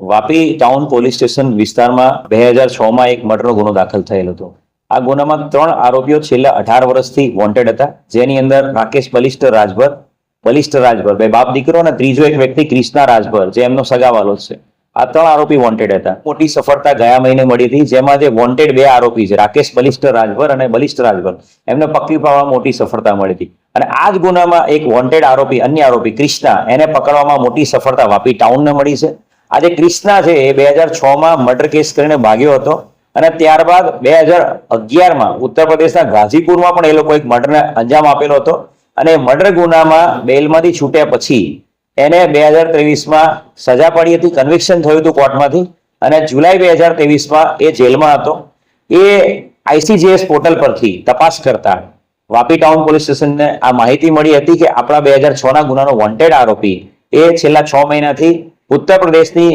Vapi town police station વિસ્તારમાં 2006માં એક મર્ડરનો ગુનો દાખલ થયેલ હતો. આ ગુનામાં 3 આરોપીઓ છેલ્લા 18 વર્ષથી વોન્ટેડ હતા, જેની અંદર રાકેશ બલિસ્ટર રાજભર બે બાપ દીકરો અને ત્રીજો એક વ્યક્તિ ક્રિષ્ના રાજભર જે એમનો સગાવાલો છે. આ 3 આરોપી વોન્ટેડ હતા. મોટી સફળતા ગયા મહિને મળી હતી, જેમાં જે વોન્ટેડ 2 આરોપી છે રાકેશ બલિસ્ટર રાજભર અને બલિસ્ટર રાજભર એમને પકડી પાડવામાં મોટી સફળતા મળી હતી. અને આ જ ગુનામાં એક વોન્ટેડ આરોપી અન્ય આરોપી ક્રિષ્ના એને પકડવામાં મોટી સફળતા વાપી ટાઉનને મળી છે. આ જે ક્રિષ્ના છે એ 2006માં મર્ડર કેસ કરીને ભાગ્યો હતો અને ત્યારબાદ 2011માં ઉત્તર પ્રદેશના ગાઝીપુરમાં પણ એ લોકો એક મર્ડરને અંજામ આપેલો હતો અને મર્ડર ગુનામાં બેલમાંથી છૂટ્યા પછી એને 2023માં સજા પડી હતી, કન્વિક્શન થયું હતું કોર્ટમાંથી અને જુલાઈ 2023માં એ જેલમાં હતો. એ ICJS પોર્ટલ પરથી તપાસ કરતા વાપી ટાઉન પોલીસ સ્ટેશનને આ માહિતી મળી હતી કે આપણા 2006ના ગુનાનો વોન્ટેડ આરોપી એ છેલ્લા 6 મહિનાથી ઉત્તર પ્રદેશની